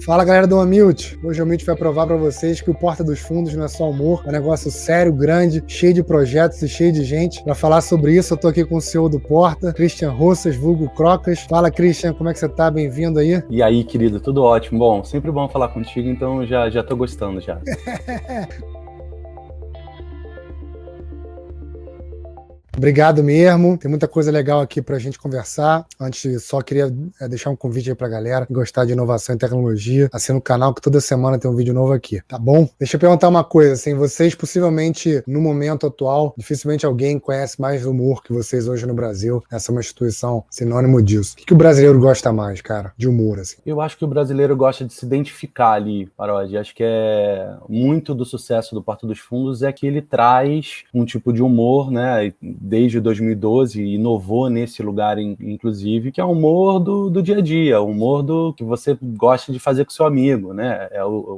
Fala, galera do Amilde. Hoje o Amilde vai provar para vocês que o Porta dos Fundos não é só humor, é um negócio sério, grande, cheio de projetos e cheio de gente. Para falar sobre isso, eu tô aqui com o CEO do Porta, Christian Roças, vulgo Crocas. Fala, Christian, como é que você tá? Bem-vindo aí. E aí, querido, tudo ótimo. Bom, sempre bom falar contigo, então já tô gostando já. Obrigado mesmo, tem muita coisa legal aqui pra gente conversar. Antes, só queria deixar um convite aí pra galera gostar de inovação e tecnologia, assina o canal que toda semana tem um vídeo novo aqui, tá bom? Deixa eu perguntar uma coisa, assim, vocês possivelmente, no momento atual, dificilmente alguém conhece mais humor que vocês hoje no Brasil. Essa é uma instituição sinônimo disso. O que o brasileiro gosta mais, cara, de humor, assim? Eu acho que o brasileiro gosta de se identificar ali, Parodi. Acho que muito do sucesso do Porta dos Fundos é que ele traz um tipo de humor, né? Desde 2012, inovou nesse lugar, inclusive, que é o humor do dia a dia, o humor que você gosta de fazer com seu amigo, né?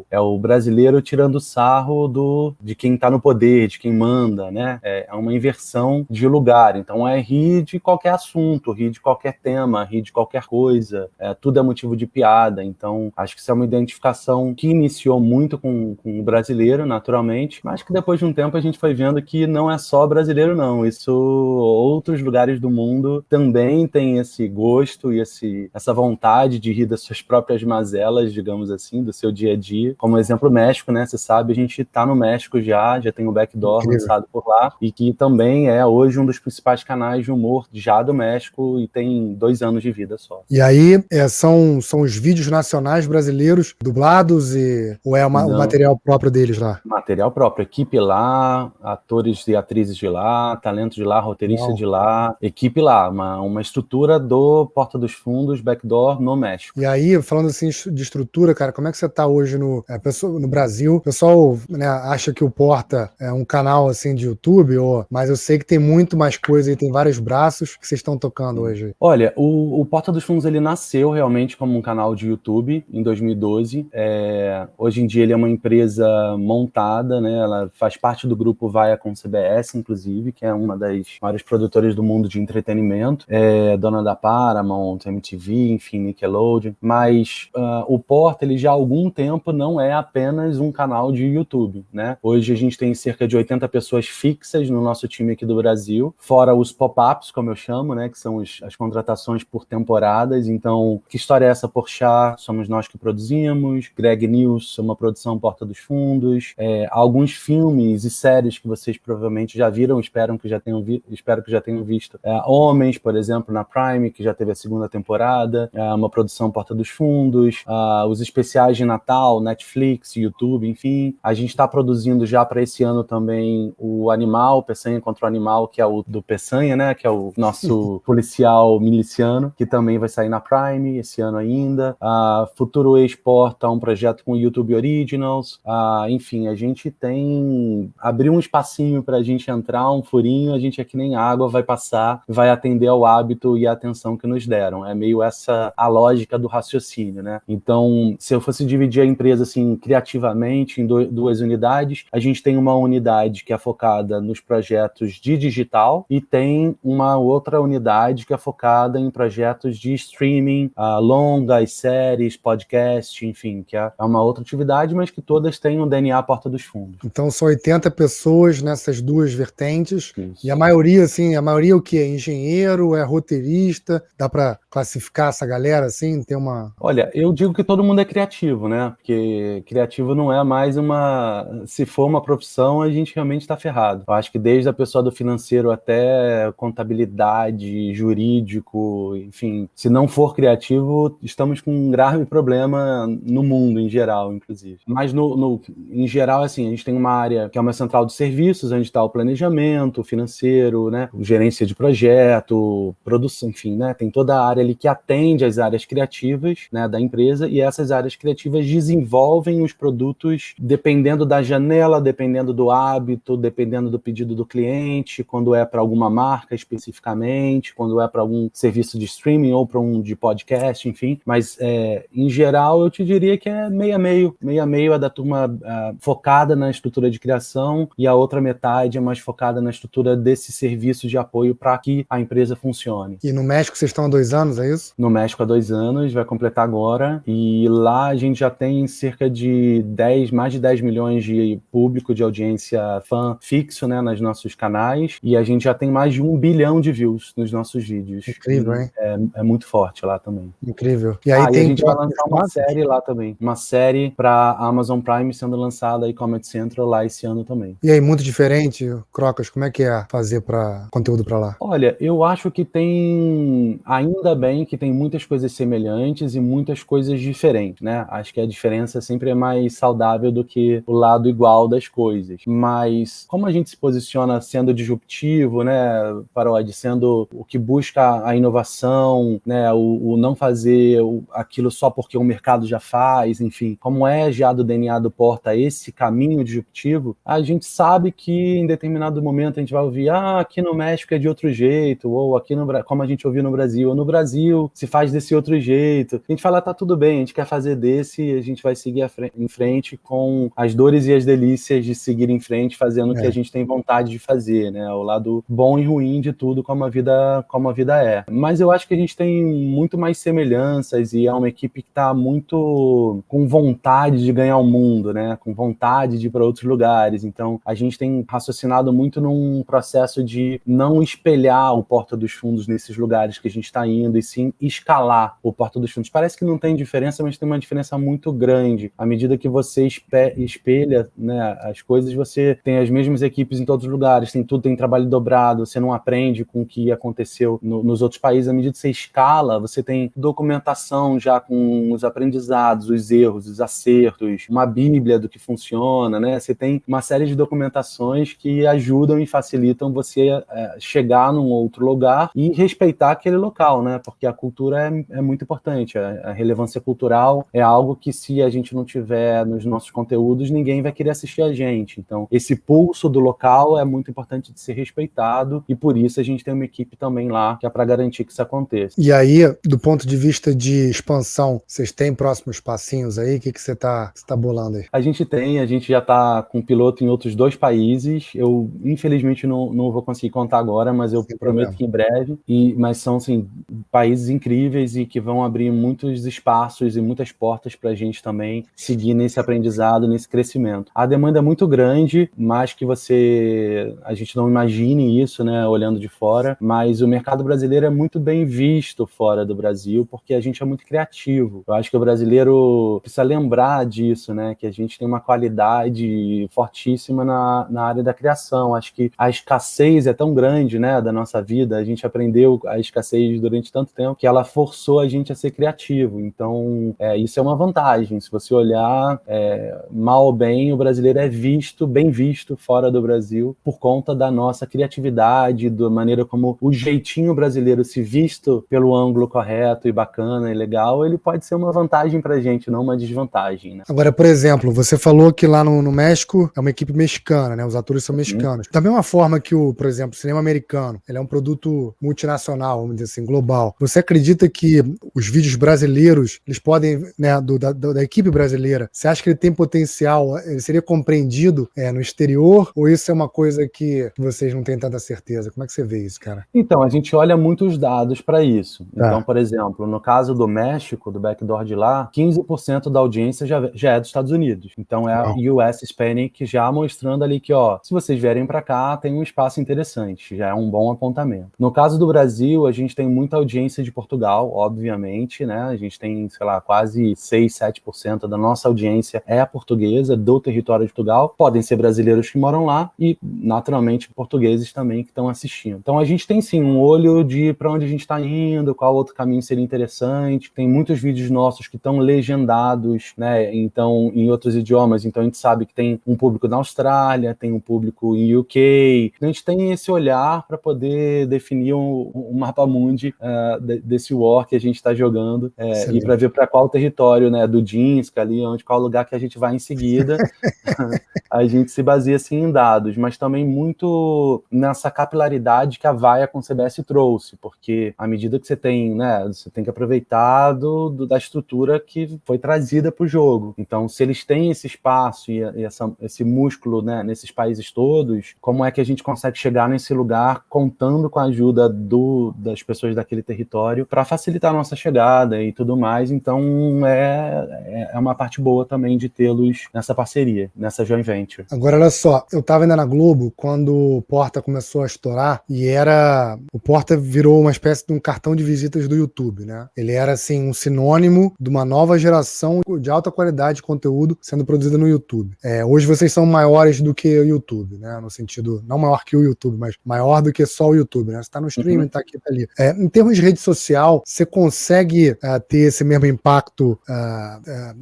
É o brasileiro tirando sarro de quem está no poder, de quem manda, né? É uma inversão de lugar. Então é rir de qualquer assunto, rir de qualquer tema, rir de qualquer coisa. Tudo é motivo de piada. Então acho que isso é uma identificação que iniciou muito com o brasileiro, naturalmente, mas que depois de um tempo a gente foi vendo que não é só brasileiro, não. Isso outros lugares do mundo também têm esse gosto e essa vontade de rir das suas próprias mazelas, digamos assim, do seu dia a dia. Como exemplo, o México, né? Você sabe, a gente tá no México já tem o Backdoor lançado por lá, e que também é hoje um dos principais canais de humor já do México e tem 2 anos de vida só. E aí, são os vídeos nacionais brasileiros dublados ou é o material próprio deles lá? Material próprio, equipe lá, atores e atrizes de lá, talento de lá, roteirista de lá, equipe lá, uma estrutura do Porta dos Fundos, Backdoor, no México. E aí, falando assim de estrutura, cara, como é que você tá hoje no Brasil? O pessoal, né, acha que o Porta é um canal assim de YouTube, mas eu sei que tem muito mais coisa e tem vários braços que vocês estão tocando hoje. Olha, o Porta dos Fundos, ele nasceu realmente como um canal de YouTube em 2012. Hoje em dia ele é uma empresa montada, né? Ela faz parte do grupo Viacom CBS, inclusive, que é uma das maiores produtoras do mundo de entretenimento, dona da Paramount, MTV, enfim, Nickelodeon. Mas o Porta, ele já há algum tempo não é apenas um canal de YouTube, né? Hoje a gente tem cerca de 80 pessoas fixas no nosso time aqui do Brasil, fora os pop-ups, como eu chamo, né? Que são as contratações por temporadas. Então, que história é essa, Porchat? Somos nós que produzimos. Greg News, uma produção Porta dos Fundos. Alguns filmes e séries que vocês provavelmente já viram, espero que já tenham visto. Homens, por exemplo, na Prime, que já teve a 2ª temporada. Uma produção Porta dos Fundos. Os especiais de Natal, Netflix, YouTube, enfim. A gente está produzindo já para esse ano também o Animal, Peçanha contra o Animal, que é o do Peçanha, né? Que é o nosso policial miliciano, que também vai sair na Prime esse ano ainda. Futuro Exporta, um projeto com o YouTube Originals. Enfim, a gente abriu um espacinho para a gente entrar, um furinho, a gente é que nem água, vai passar, vai atender ao hábito e à atenção que nos deram. É meio essa a lógica do raciocínio, né? Então, se eu fosse dividir a empresa assim criativamente em 2 unidades, a gente tem uma unidade que é focada nos projetos de digital e tem uma outra unidade que é focada em projetos de streaming, longas, séries, podcast, enfim, que é uma outra atividade, mas que todas têm um DNA Porta dos Fundos. Então são 80 pessoas nessas 2 vertentes. Isso. E a maioria o que? É engenheiro, é roteirista? Dá para classificar essa galera assim? Tem uma... Olha, eu digo que todo mundo é criativo, né? Porque criativo não é mais se for uma profissão, a gente realmente está ferrado. Eu acho que desde a pessoa do financeiro até contabilidade, jurídico, enfim, se não for criativo, estamos com um grave problema no mundo em geral, inclusive. Mas em geral, assim, a gente tem uma área que é uma central de serviços, onde está o planejamento, o financeiro, né? Gerência de projeto, produção, enfim, né? Tem toda a área ali que atende às áreas criativas, né, da empresa, e essas áreas criativas desenvolvem os produtos dependendo da janela, dependendo do hábito, dependendo do pedido do cliente, quando é para alguma marca especificamente, quando é para algum serviço de streaming ou para um de podcast, enfim. Mas, em geral, eu te diria que é meio a meio. Meio a meio é da turma focada na estrutura de criação e a outra metade é mais focada na estrutura esse serviço de apoio para que a empresa funcione. E no México vocês estão há 2 anos, é isso? No México há 2 anos, vai completar agora, e lá a gente já tem cerca de mais de 10 milhões de público de audiência fã fixo, né, nos nossos canais, e a gente já tem mais de 1 bilhão de views nos nossos vídeos. Incrível, hein? É muito forte lá também. Incrível. E aí E a tem gente vai lançar uma série lá também, uma série para Amazon Prime sendo lançada aí Comedy Central lá esse ano também. E aí, muito diferente, Crocas, como é que é fazer conteúdo para lá? Olha, eu acho que ainda bem que tem muitas coisas semelhantes e muitas coisas diferentes, né? Acho que a diferença sempre é mais saudável do que o lado igual das coisas. Mas como a gente se posiciona sendo disruptivo, né, Parodi, sendo o que busca a inovação, né, o não fazer aquilo só porque o mercado já faz, enfim, como é já do DNA do Porta esse caminho disruptivo, a gente sabe que em determinado momento a gente vai ouvir, aqui no México é de outro jeito, ou aqui como a gente ouviu no Brasil, ou no Brasil se faz desse outro jeito. A gente fala, tá tudo bem, a gente quer fazer desse e a gente vai seguir em frente com as dores e as delícias de seguir em frente, fazendo o que a gente tem vontade de fazer, né? O lado bom e ruim de tudo como a vida é. Mas eu acho que a gente tem muito mais semelhanças e é uma equipe que está muito com vontade de ganhar o mundo, né? Com vontade de ir para outros lugares. Então, a gente tem raciocinado muito num processo de não espelhar o Porta dos Fundos nesses lugares que a gente está indo, e sim escalar o Porta dos Fundos. Parece que não tem diferença, mas tem uma diferença muito grande. À medida que você espelha, né, as coisas, você tem as mesmas equipes em todos os lugares, tem trabalho dobrado, você não aprende com o que aconteceu nos outros países. À medida que você escala, você tem documentação já com os aprendizados, os erros, os acertos, uma bíblia do que funciona, né? Você tem uma série de documentações que ajudam e facilitam você chegar num outro lugar e respeitar aquele local, né? Porque a cultura é muito importante. A relevância cultural é algo que, se a gente não tiver nos nossos conteúdos, ninguém vai querer assistir a gente. Então, esse pulso do local é muito importante de ser respeitado, e por isso a gente tem uma equipe também lá que é para garantir que isso aconteça. E aí, do ponto de vista de expansão, vocês têm próximos passinhos aí? O que você tá bolando aí? A gente já está com piloto em outros 2 países. Eu, infelizmente, não vou conseguir contar agora, mas eu prometo que em breve. Mas são, assim, países incríveis e que vão abrir muitos espaços e muitas portas para a gente também seguir nesse aprendizado, nesse crescimento. A demanda é muito grande, mais que a gente não imagine isso, né, olhando de fora, mas o mercado brasileiro é muito bem visto fora do Brasil, porque a gente é muito criativo. Eu acho que o brasileiro precisa lembrar disso, né, que a gente tem uma qualidade fortíssima na área da criação. Acho que a escassez é tão grande, né, da nossa vida, a gente aprendeu a escassez durante tanto tempo que ela forçou a gente a ser criativo. Então, isso é uma vantagem. Se você olhar, mal ou bem, o brasileiro é bem visto fora do Brasil por conta da nossa criatividade, da maneira como o jeitinho brasileiro, se visto pelo ângulo correto e bacana e legal, ele pode ser uma vantagem pra gente, não uma desvantagem, né? Agora, por exemplo, você falou que lá no México é uma equipe mexicana, né? Os atores são mexicanos. Da mesma forma que por exemplo, o cinema americano, ele é um produto multinacional, vamos dizer assim, global. Você acredita que os vídeos brasileiros, eles podem, né, da equipe brasileira, você acha que ele tem potencial, ele seria compreendido no exterior, ou isso é uma coisa que vocês não têm tanta certeza? Como é que você vê isso, cara? Então, a gente olha muitos dados para isso. Então, por exemplo, no caso do México, do backdoor de lá, 15% da audiência já é dos Estados Unidos. Então, é a US Hispanic já mostrando ali que, se vocês vierem para cá, tem um espaço interessante, já é um bom apontamento. No caso do Brasil, a gente tem muita audiência de Portugal, obviamente, né? A gente tem, sei lá, quase 6, 7% da nossa audiência é portuguesa, do território de Portugal. Podem ser brasileiros que moram lá e, naturalmente, portugueses também que estão assistindo. Então, a gente tem, sim, um olho de para onde a gente está indo, qual outro caminho seria interessante. Tem muitos vídeos nossos que estão legendados, né? Então, em outros idiomas. Então, a gente sabe que tem um público na Austrália, tem um público em UK. Então, a gente tem esse olhar para poder definir um mapa mundi desse war que a gente está jogando e para ver para qual território, né, do Dinska ali, qual lugar que a gente vai em seguida. A gente se baseia assim em dados, mas também muito nessa capilaridade que a Vaia com CBS trouxe, porque à medida que você tem, né, você tem que aproveitar da estrutura que foi trazida para o jogo. Então, se eles têm esse espaço e esse músculo, né, nesses países todos, como é que a gente consegue consegue chegar nesse lugar contando com a ajuda das pessoas daquele território para facilitar a nossa chegada e tudo mais. Então é uma parte boa também de tê-los nessa parceria, nessa joint venture. Agora, olha só, eu tava ainda na Globo quando o Porta começou a estourar e o Porta virou uma espécie de um cartão de visitas do YouTube, né? Ele era, assim, um sinônimo de uma nova geração de alta qualidade de conteúdo sendo produzida no YouTube. Hoje vocês são maiores do que o YouTube, né? No sentido, não maior que o YouTube, mas maior do que só o YouTube, né? Você tá no streaming, tá aqui, tá ali. Em termos de rede social, você consegue ter esse mesmo impacto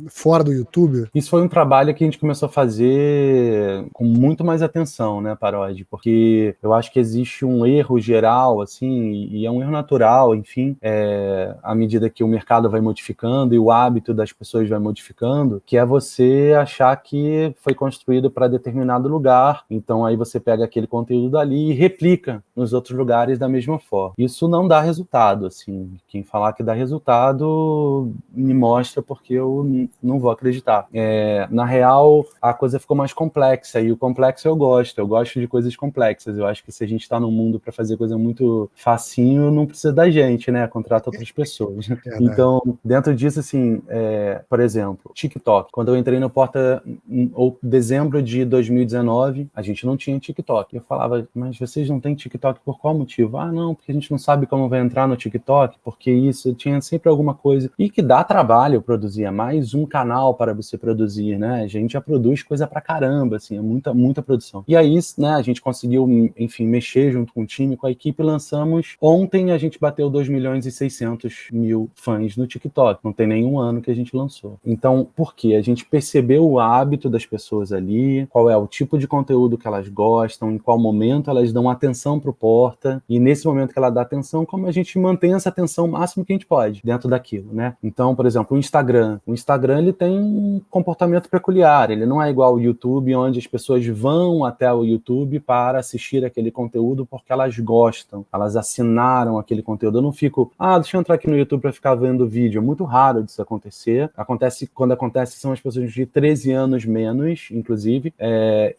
fora do YouTube? Isso foi um trabalho que a gente começou a fazer com muito mais atenção, né, Parodi? Porque eu acho que existe um erro geral, assim, e é um erro natural, enfim, à medida que o mercado vai modificando e o hábito das pessoas vai modificando, que é você achar que foi construído para determinado lugar, então aí você pega aquele conteúdo dali e replica nos outros lugares da mesma forma. Isso não dá resultado, assim. Quem falar que dá resultado me mostra, porque eu não vou acreditar. Na real, a coisa ficou mais complexa, e o complexo eu gosto de coisas complexas. Eu acho que se a gente está no mundo para fazer coisa muito facinho, não precisa da gente, né? Contrata outras pessoas. Então, dentro disso, assim, por exemplo, TikTok. Quando eu entrei no Porta em dezembro de 2019, a gente não tinha TikTok. Eu falava, mas vocês não têm TikTok por qual motivo? Ah, não, porque a gente não sabe como vai entrar no TikTok, porque isso, tinha sempre alguma coisa. E que dá trabalho produzir, é mais um canal para você produzir, né? A gente já produz coisa pra caramba, assim, é muita produção. E aí, né, a gente conseguiu, enfim, mexer junto com o time, com a equipe, e lançamos. Ontem a gente bateu 2.600.000 fãs no TikTok. Não tem nenhum ano que a gente lançou. Então, por quê? A gente percebeu o hábito das pessoas ali, qual é o tipo de conteúdo que elas gostam, em qual momento elas dão atenção pro Porta, e nesse momento que ela dá atenção, como a gente mantém essa atenção o máximo que a gente pode dentro daquilo, né? Então, por exemplo, o Instagram ele tem um comportamento peculiar, ele não é igual ao YouTube, onde as pessoas vão até o YouTube para assistir aquele conteúdo porque elas gostam, elas assinaram aquele conteúdo. Eu não fico, deixa eu entrar aqui no YouTube para ficar vendo vídeo. É muito raro disso acontecer. Quando acontece, são as pessoas de 13 anos menos, inclusive,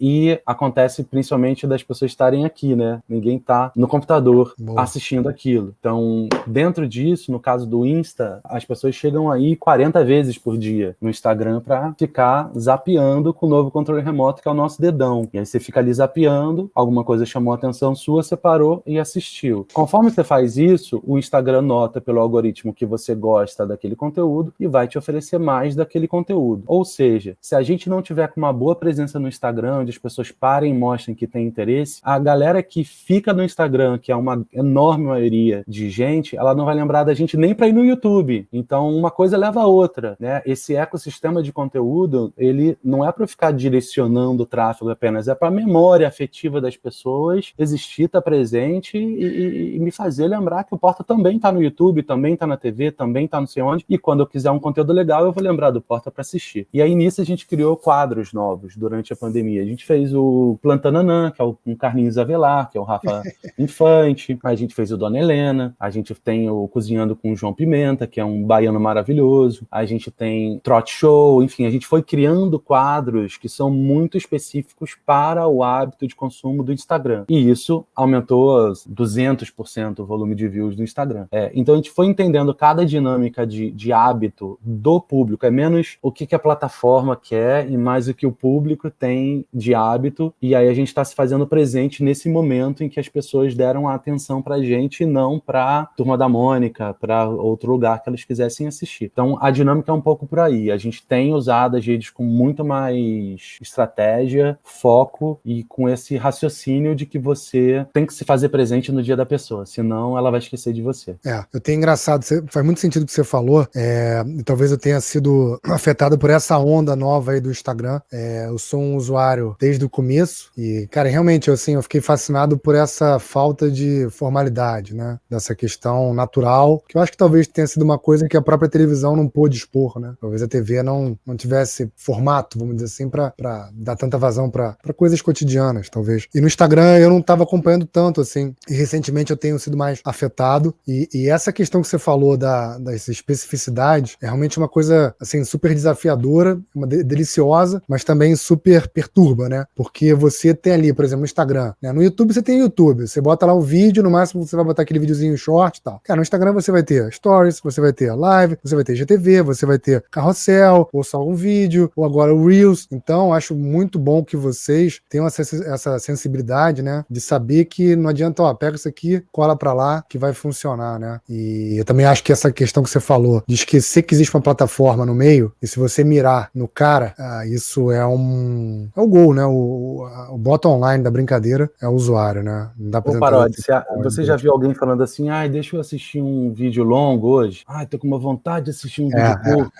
e acontece principalmente das pessoas estarem aqui, né? Ninguém tá no computador assistindo aquilo. Então, dentro disso, no caso do Insta, as pessoas chegam aí 40 vezes por dia no Instagram para ficar zapeando com o novo controle remoto, que é o nosso dedão. E aí você fica ali zapeando, alguma coisa chamou a atenção sua, você parou e assistiu. Conforme você faz isso, o Instagram nota pelo algoritmo que você gosta daquele conteúdo e vai te oferecer mais daquele conteúdo. Ou seja, se a gente não tiver com uma boa presença no Instagram, onde as pessoas parem e mostrem que tem interesse, a galera que fica no Instagram, que é uma enorme maioria de gente, ela não vai lembrar da gente nem para ir no YouTube. Então, uma coisa leva a outra, né? Esse ecossistema de conteúdo, ele não é para ficar direcionando o tráfego apenas, é para a memória afetiva das pessoas existir, estar presente e me fazer lembrar que o Porta também está no YouTube, também está na TV, também está não sei onde, e quando eu quiser um conteúdo legal, eu vou lembrar do Porta para assistir. E aí, nisso, a gente criou quadros novos durante a pandemia. A gente fez o Plantananã, que é o Carlinhos Avelar, que é o Rafa Infante, a gente fez o Dona Helena, a gente tem o Cozinhando com o João Pimenta, que é um baiano maravilhoso, a gente tem Trote Show, enfim, a gente foi criando quadros que são muito específicos para o hábito de consumo do Instagram. E isso aumentou 200% o volume de views do Instagram. Então a gente foi entendendo cada dinâmica de hábito do público, é menos o que a plataforma quer e mais o que o público tem de hábito, e aí a gente está se fazendo presente nesse momento em que as pessoas deram a atenção pra gente e não pra Turma da Mônica, pra outro lugar que elas quisessem assistir. Então a dinâmica é um pouco por aí. A gente tem usado as redes com muito mais estratégia, foco e com esse raciocínio de que você tem que se fazer presente no dia da pessoa, senão ela vai esquecer de você. Eu tenho engraçado, faz muito sentido o que você falou, e talvez eu tenha sido afetado por essa onda nova aí do Instagram. Eu sou um usuário desde o começo e, cara, realmente, eu fiquei fascinado por essa falta de formalidade, né? Dessa questão natural, que eu acho que talvez tenha sido uma coisa que a própria televisão não pôde expor, né? Talvez a TV não tivesse formato, vamos dizer assim, pra dar tanta vazão pra coisas cotidianas, talvez. E no Instagram eu não tava acompanhando tanto, assim, e recentemente eu tenho sido mais afetado, e essa questão que você falou das especificidades é realmente uma coisa, assim, super desafiadora, deliciosa, mas também super perturba, né? Porque você tem ali, por exemplo, no Instagram, Instagram, né? No YouTube você tem YouTube, você bota lá um vídeo, no máximo você vai botar aquele videozinho short e tal. Cara, no Instagram você vai ter Stories, você vai ter Live, você vai ter GTV, você vai ter Carrossel, ou só um vídeo, ou agora o Reels. Então, acho muito bom que vocês tenham essa sensibilidade, né? De saber que não adianta, ó, pega isso aqui, cola pra lá, que vai funcionar, né? E eu também acho que essa questão que você falou, de esquecer que existe uma plataforma no meio, e se você mirar no cara, isso é o gol, né? O bottom line da brincadeira é o usuário, né? Não dá pra Ô, tentar... Parodi, você já viu alguém falando assim, ai, deixa eu assistir um vídeo longo hoje? Ai, tô com uma vontade de assistir um vídeo curto.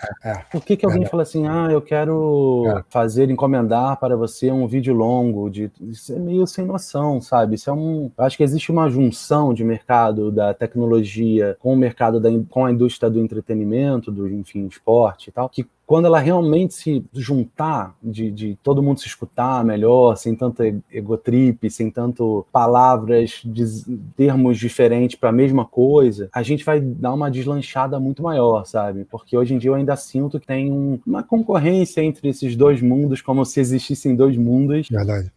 Por que alguém fala assim, eu quero encomendar para você um vídeo longo? Isso é meio sem noção, sabe? Isso eu acho que existe uma junção de mercado da tecnologia com o mercado com a indústria do entretenimento, enfim, esporte e tal, que quando ela realmente se juntar, de todo mundo se escutar melhor, sem tanto egotrip, sem tanto palavras, termos diferentes para a mesma coisa, a gente vai dar uma deslanchada muito maior, sabe? Porque hoje em dia eu ainda sinto que tem uma concorrência entre esses dois mundos, como se existissem dois mundos. Verdade.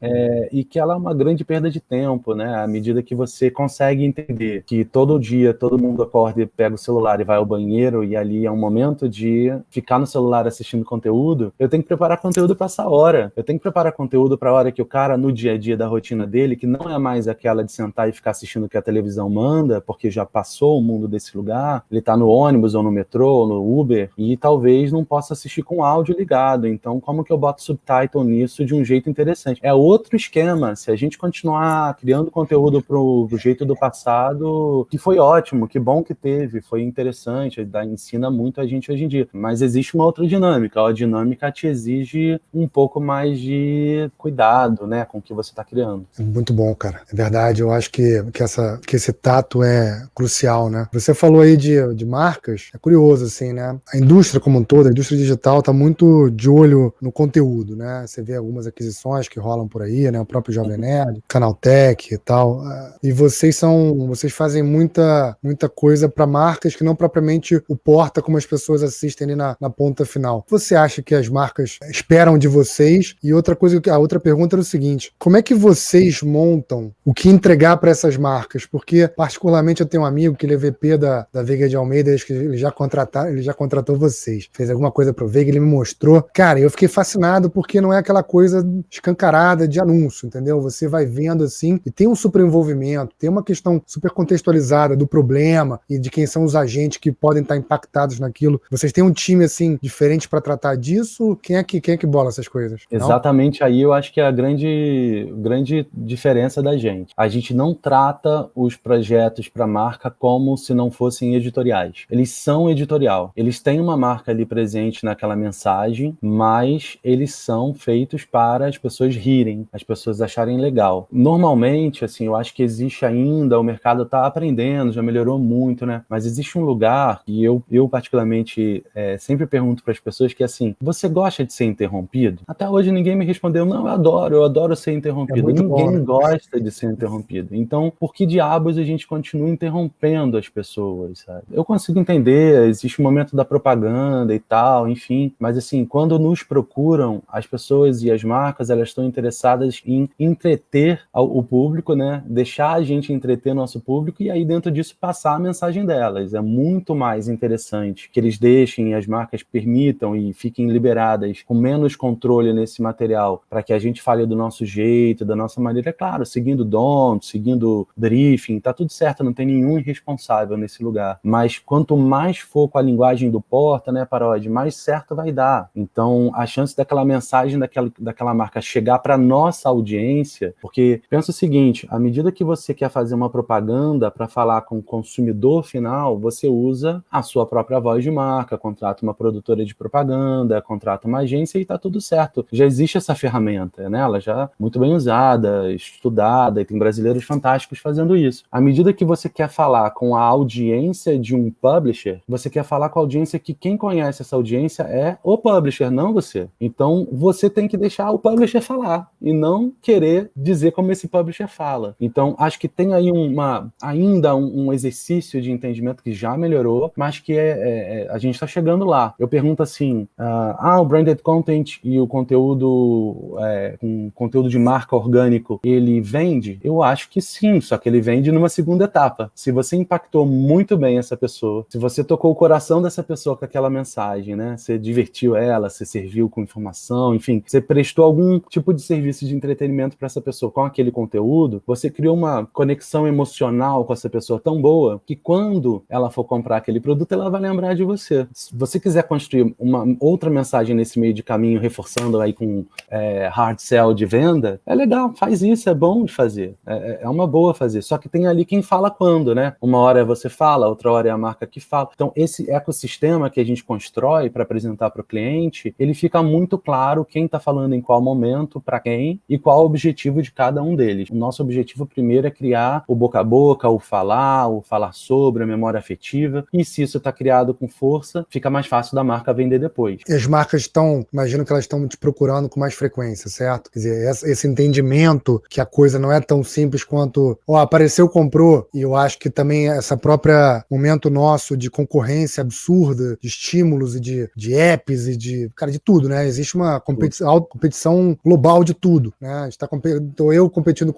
E que ela é uma grande perda de tempo, né? À medida que você consegue entender que todo dia todo mundo acorda e pega o celular e vai ao banheiro, e ali é um momento de ficar no celular assistindo conteúdo, eu tenho que preparar conteúdo para essa hora. Eu tenho que preparar conteúdo para a hora que o cara, no dia a dia da rotina dele, que não é mais aquela de sentar e ficar assistindo o que a televisão manda, porque já passou o mundo desse lugar, ele tá no ônibus ou no metrô ou no Uber, e talvez não possa assistir com áudio ligado. Então, como que eu boto subtitle nisso de um jeito interessante? É outro esquema. Se a gente continuar criando conteúdo pro jeito do passado, que foi ótimo, que bom que teve, foi interessante, ensina muito a gente hoje em dia. Mas existe uma outra dinâmica. A dinâmica te exige um pouco mais de cuidado, né, com o que você está criando. Muito bom, cara. É verdade. Eu acho que esse tato é crucial, né? Você falou aí de marcas. É curioso, assim, né? A indústria como um todo, a indústria digital, tá muito de olho no conteúdo, né? Você vê algumas aquisições que rolam por aí, né? O próprio Jovem Nerd, Canaltech e tal. E vocês fazem muita coisa para marcas que não propriamente o porta como as pessoas assistem ali na ponta final. Você acha que as marcas esperam de vocês? E a outra pergunta era o seguinte: como é que vocês montam o que entregar para essas marcas? Porque, particularmente, eu tenho um amigo que ele é VP da Veiga de Almeida, acho que ele já contratou vocês. Fez alguma coisa pro Veiga, ele me mostrou. Cara, eu fiquei fascinado porque não é aquela coisa escancarada de anúncio, entendeu? Você vai vendo assim e tem um super envolvimento, tem uma questão super contextualizada do problema e de quem são os agentes que podem estar impactados naquilo. Vocês têm um time assim diferente para tratar disso? Quem é que bola essas coisas? Exatamente. Não? Aí eu acho que é a grande diferença da gente. A gente não trata os projetos para marca como se não fossem editoriais. Eles são editorial. Eles têm uma marca ali presente naquela mensagem, mas eles são feitos para as pessoas rirem, as pessoas acharem legal. Normalmente, assim, eu acho que existe ainda, o mercado está aprendendo, já melhorou muito, né? Mas existe um lugar que eu particularmente sempre pergunto para as pessoas que, assim, você gosta de ser interrompido? Até hoje ninguém me respondeu, não, eu adoro ser interrompido. Ninguém bom, né? Gosta de ser interrompido. Então, por que diabos a gente continua interrompendo as pessoas, sabe? Eu consigo entender, existe um momento da propaganda e tal, enfim, mas assim, quando nos procuram, as pessoas e as marcas, elas estão interessadas em entreter o público, né? Deixar a gente entreter nosso público e aí dentro disso passar a mensagem delas. É muito mais interessante que eles deixem, as marcas permitam e fiquem liberadas com menos controle nesse material para que a gente fale do nosso jeito, da nossa maneira, claro, seguindo DONT, seguindo briefing, tá tudo certo, não tem nenhum irresponsável nesse lugar. Mas quanto mais for com a linguagem do porta, né, Parodi, mais certo vai dar. Então, a chance daquela mensagem daquela marca chegar para nossa audiência, porque pensa o seguinte, à medida que você quer fazer uma propaganda para falar com o consumidor final, você usa a sua própria voz de marca, contrata uma produtora de propaganda, contrata uma agência e tá tudo certo. Já existe essa ferramenta, né? Ela já é muito bem usada, estudada, e tem brasileiros fantásticos fazendo isso. À medida que você quer falar com a audiência de um publisher, você quer falar com a audiência que quem conhece essa audiência é o publisher, não você. Então, você tem que deixar o publisher falar e não querer dizer como esse publisher fala. Então, acho que tem aí ainda um exercício de entendimento que já melhorou, mas que a gente está chegando lá. Eu pergunto pergunta assim, o branded content e o conteúdo, um conteúdo de marca orgânico, ele vende? Eu acho que sim, só que ele vende numa segunda etapa. Se você impactou muito bem essa pessoa, se você tocou o coração dessa pessoa com aquela mensagem, né? Você divertiu ela, você serviu com informação, enfim, você prestou algum tipo de serviço de entretenimento para essa pessoa com aquele conteúdo, você criou uma conexão emocional com essa pessoa tão boa que quando ela for comprar aquele produto, ela vai lembrar de você. Se você quiser construir uma outra mensagem nesse meio de caminho, reforçando aí com hard sell de venda, é legal, faz isso, é bom de fazer, é uma boa fazer, só que tem ali quem fala quando, né? Uma hora você fala, outra hora é a marca que fala. Então, esse ecossistema que a gente constrói para apresentar para o cliente, ele fica muito claro quem está falando em qual momento, para quem, e qual o objetivo de cada um deles. O nosso objetivo primeiro é criar o boca a boca, o falar sobre, a memória afetiva, e se isso está criado com força, fica mais fácil da marca vender depois. E as marcas imagino que elas estão te procurando com mais frequência, certo? Quer dizer, esse entendimento que a coisa não é tão simples quanto, apareceu, comprou, e eu acho que também essa própria momento nosso de concorrência absurda, de estímulos e de apps e de tudo, né? Existe uma competição global de tudo, né? A gente tá eu competindo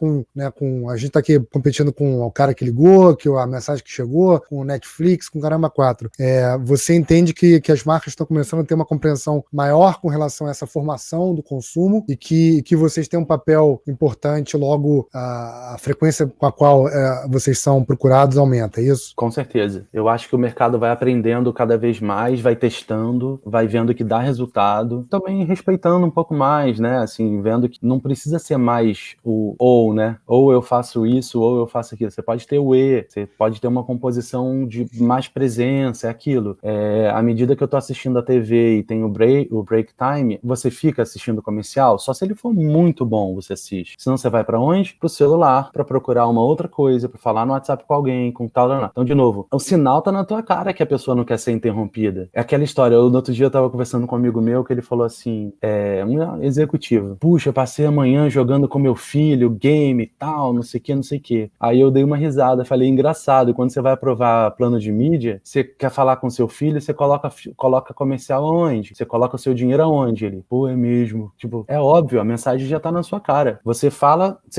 a gente tá aqui competindo com o cara que ligou, a mensagem que chegou, com o Netflix, com o Caramba 4. Você entende que as marcas estão começando a ter uma compreensão maior com relação a essa formação do consumo e que vocês têm um papel importante, logo a frequência com a qual vocês são procurados aumenta, é isso? Com certeza. Eu acho que o mercado vai aprendendo cada vez mais, vai testando, vai vendo que dá resultado, também respeitando um pouco mais, né? Assim, vendo que não precisa ser mais o ou, né? Ou eu faço isso, ou eu faço aquilo. Você pode ter o e, você pode ter uma composição de mais presença, é aquilo. À medida que eu tô assistindo a TV e tem o break time, você fica assistindo o comercial, só se ele for muito bom você assiste. Senão você vai para onde? Pro celular, para procurar uma outra coisa, para falar no WhatsApp com alguém, com tal. Então, de novo, o sinal tá na tua cara que a pessoa não quer ser interrompida. É aquela história, no outro dia eu tava conversando com um amigo meu que ele falou assim, um executivo, puxa, eu passei a manhã jogando com meu filho, game e tal, não sei o que, não sei o que. Aí eu dei uma risada, falei, engraçado, quando você vai aprovar plano de mídia, você quer falar com seu filho, você coloca comercial aonde? Você coloca o seu dinheiro aonde? Ele, pô, é mesmo. Tipo, é óbvio, a mensagem já tá na sua cara. Você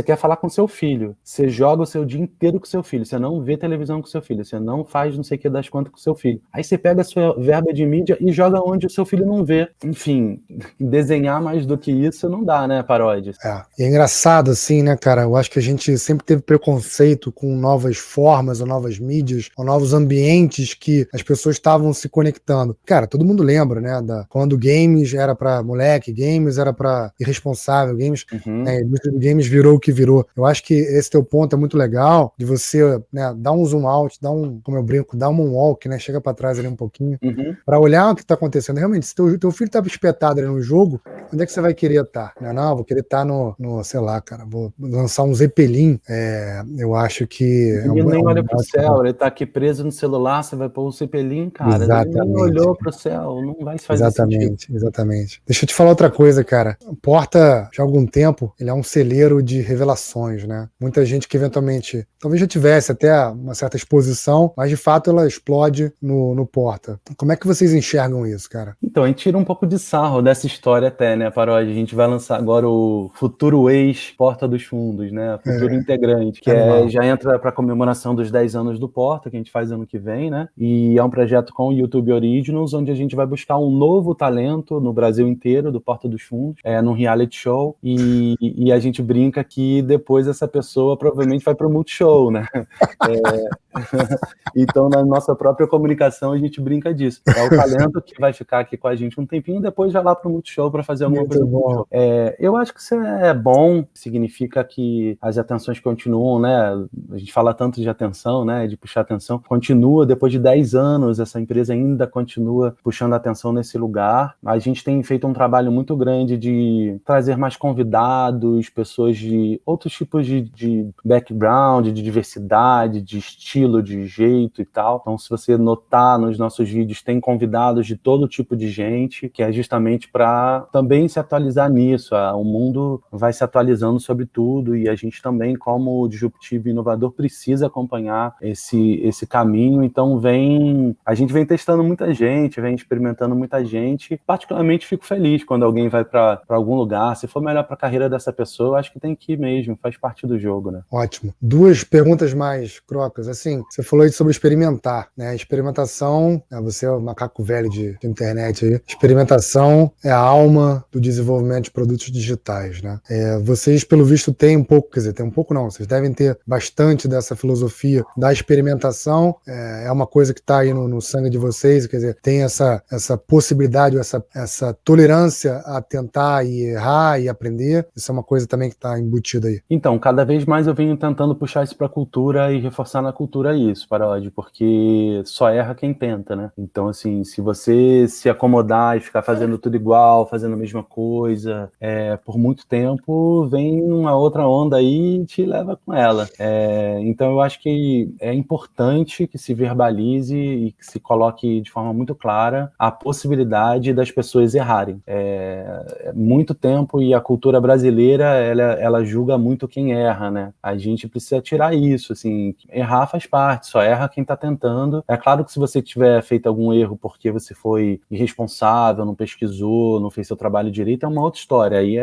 quer falar com seu filho, você joga o seu dia inteiro com seu filho, você não vê televisão com seu filho, você não faz não sei o que das contas com seu filho. Aí você pega a sua verba de mídia e joga onde o seu filho não vê. Enfim, desenhar mais do que isso não dá, né, Paródias? E é engraçado assim, né, cara? Eu acho que a gente sempre teve preconceito com novas formas, ou novas mídias, ou novos ambientes que as pessoas estavam se conectando. Cara, todo mundo lembra, né, quando games era pra moleque, games era pra irresponsável, games, né, a indústria do games virou o que virou. Eu acho que esse teu ponto é muito legal, de você, né, dar um zoom out, como eu brinco, dar um moonwalk, né, chega pra trás ali um pouquinho, pra olhar o que tá acontecendo. Realmente, se teu filho tá espetado ali no jogo, onde é que você vai querer estar? Não, vou querer estar no, sei lá, cara, vou lançar um Zeppelin. Eu acho que Ele nem olha pro céu, ele tá aqui preso no celular, você vai pôr o Zeppelin, cara, ele nem olhou pro céu, não vai fazer sentido. Exatamente. Deixa eu te falar outra coisa, cara. A Porta, já há algum tempo, ele é um celeiro de revelações, né? Muita gente que eventualmente, talvez já tivesse até uma certa exposição, mas de fato ela explode no Porta. Como é que vocês enxergam isso, cara? Então, a gente tira um pouco de sarro dessa história até, né, Paródia? A gente vai lançar agora o futuro ex-Porta dos Fundos, né? Futuro integrante, que já entra para comemoração dos 10 anos do Porta, que a gente faz ano que vem, né? E é um projeto com o YouTube Originals, onde a gente vai buscar um novo talento no Brasil inteiro, do Porta dos Fundos, num reality show, e a gente brinca que depois essa pessoa provavelmente vai pro Multishow, né? Então, na nossa própria comunicação, a gente brinca disso. É o talento que vai ficar aqui com a gente um tempinho, depois vai lá pro Multishow para fazer alguma coisa. Multishow. Eu acho que isso é bom, significa que as atenções continuam, né? A gente fala tanto de atenção, né? De puxar atenção. Continua, depois de 10 anos, essa empresa ainda continua puxando atenção nesse lugar. A gente tem feito um trabalho muito grande de trazer mais convidados, pessoas de outros tipos de background, de diversidade, de estilo estilo, de jeito e tal. Então, se você notar nos nossos vídeos, tem convidados de todo tipo de gente, que é justamente para também se atualizar nisso. O mundo vai se atualizando sobre tudo e a gente também, como disruptivo e inovador, precisa acompanhar esse caminho. Então, a gente vem testando muita gente, vem experimentando muita gente. Particularmente, fico feliz quando alguém vai para algum lugar. Se for melhor para a carreira dessa pessoa, eu acho que tem que ir mesmo, faz parte do jogo, né? Ótimo. Duas perguntas mais crocas. Assim, você falou aí sobre experimentar, né? Experimentação, você é o macaco velho de internet aí. Experimentação é a alma do desenvolvimento de produtos digitais, né? Vocês, pelo visto, têm um pouco, quer dizer, tem um pouco não, vocês devem ter bastante dessa filosofia da experimentação. É uma coisa que está aí no sangue de vocês, quer dizer, tem essa possibilidade, essa tolerância a tentar e errar e aprender. Isso é uma coisa também que está embutida aí. Então, cada vez mais eu venho tentando puxar isso para a cultura e reforçar na cultura isso, Parodi, porque só erra quem tenta, né? Então, assim, se você se acomodar e ficar fazendo tudo igual, fazendo a mesma coisa, por muito tempo, vem uma outra onda aí e te leva com ela. Então, eu acho que é importante que se verbalize e que se coloque de forma muito clara a possibilidade das pessoas errarem. Muito tempo e a cultura brasileira, ela julga muito quem erra, né? A gente precisa tirar isso, assim, errar faz parte, só erra quem tá tentando. É claro que se você tiver feito algum erro porque você foi irresponsável, não pesquisou, não fez seu trabalho direito, é uma outra história, aí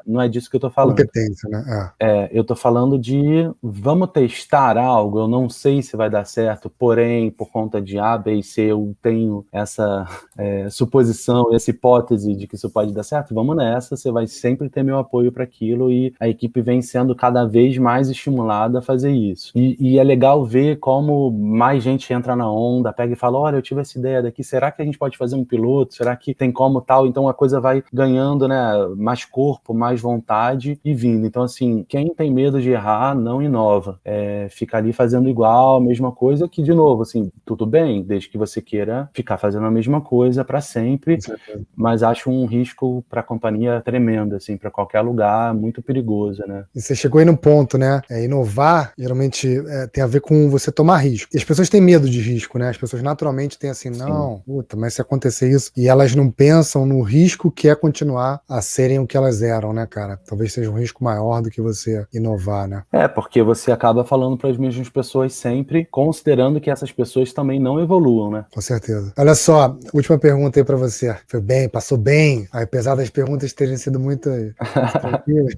não é disso que eu tô falando. Competência, né? Eu tô falando de vamos testar algo, eu não sei se vai dar certo, porém, por conta de A, B e C, eu tenho essa suposição, essa hipótese de que isso pode dar certo, vamos nessa, você vai sempre ter meu apoio para aquilo e a equipe vem sendo cada vez mais estimulada a fazer isso. E é legal ver como mais gente entra na onda, pega e fala, olha, eu tive essa ideia daqui, será que a gente pode fazer um piloto? Será que tem como tal? Então a coisa vai ganhando, né, mais corpo, mais vontade e vindo. Então, assim, quem tem medo de errar, não inova. Fica ali fazendo igual, a mesma coisa, que, de novo, assim, tudo bem, desde que você queira ficar fazendo a mesma coisa para sempre, mas acho um risco para a companhia tremendo, assim, para qualquer lugar, muito perigoso, né? E você chegou aí no ponto, né? Inovar, geralmente, tem a ver com você tomar risco. E as pessoas têm medo de risco, né? As pessoas naturalmente têm assim, não, puta, mas se acontecer isso, e elas não pensam no risco que é continuar a serem o que elas eram, né, cara? Talvez seja um risco maior do que você inovar, né? Porque você acaba falando para as mesmas pessoas sempre, considerando que essas pessoas também não evoluam, né? Com certeza. Olha só, última pergunta aí para você. Foi bem, passou bem, apesar das perguntas terem sido muito tranquilas.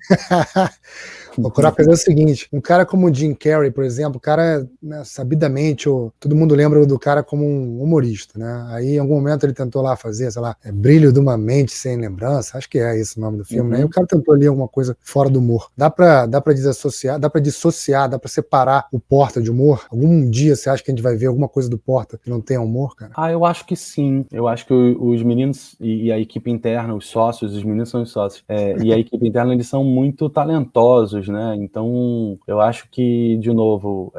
O Croca é o seguinte, um cara como o Jim Carrey, por exemplo, o cara, né, sabidamente, todo mundo lembra do cara como um humorista, né? Aí, em algum momento, ele tentou lá fazer, sei lá, Brilho de uma Mente Sem Lembrança, acho que é esse o nome do filme, né? E o cara tentou ali alguma coisa fora do humor. Dá pra desassociar, dá pra separar o Porta de humor? Algum dia você acha que a gente vai ver alguma coisa do Porta que não tenha humor, cara? Eu acho que sim. Eu acho que os meninos e a equipe interna, os sócios, os meninos são os sócios, e a equipe interna, eles são muito talentosos, né? Então, eu acho que, de novo,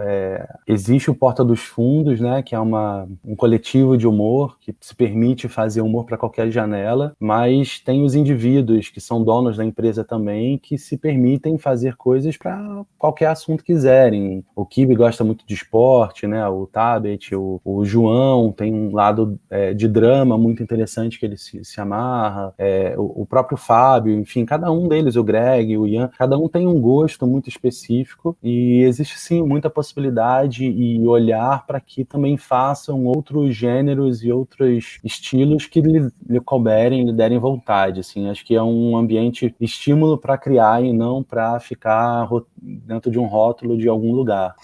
existe o Porta dos Fundos, né? Que é um coletivo de humor que se permite fazer humor para qualquer janela, mas tem os indivíduos que são donos da empresa também que se permitem fazer coisas para qualquer assunto que quiserem. O Kibe gosta muito de esporte, né? O Tabet, o João tem um lado de drama muito interessante que ele se amarra, o próprio Fábio, enfim, cada um deles, o Greg, o Ian, cada um tem um gosto muito específico e existe sim muita possibilidade e olhar para que também façam outros gêneros e outros estilos que lhe couberem, lhe derem vontade, assim, acho que é um ambiente estímulo para criar e não para ficar dentro de um rótulo de algum lugar.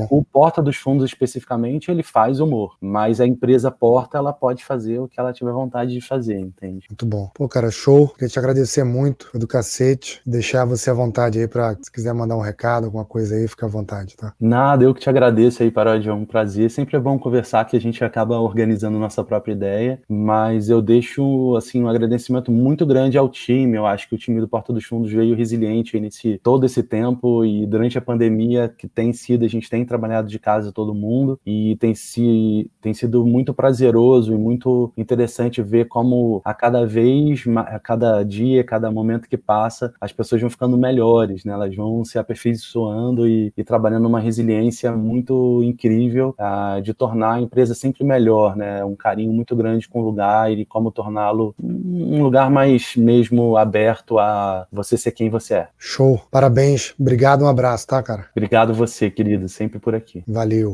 O Porta dos Fundos especificamente, ele faz humor, mas a empresa Porta, ela pode fazer o que ela tiver vontade de fazer, entende? Muito bom. Pô, cara, show. Queria te agradecer muito, do cacete. Deixar você à vontade aí pra, se quiser mandar um recado, alguma coisa aí, fica à vontade, tá? Nada, eu que te agradeço aí, Paródia, é um prazer. Sempre é bom conversar, que a gente acaba organizando nossa própria ideia, mas eu deixo, assim, um agradecimento muito grande ao time. Eu acho que o time do Porta dos Fundos veio resiliente todo esse tempo e durante a pandemia que tem sido, a gente tem trabalhado de casa todo mundo e tem sido muito prazeroso e muito interessante ver como a cada dia, cada momento que passa, as pessoas vão ficando melhores, né? Elas elas vão se aperfeiçoando e trabalhando uma resiliência muito incrível de tornar a empresa sempre melhor, né? Um carinho muito grande com o lugar e como torná-lo um lugar mais mesmo aberto a você ser quem você é. Show. Parabéns. Obrigado, um abraço, tá, cara? Obrigado você, querido, sempre por aqui. Valeu.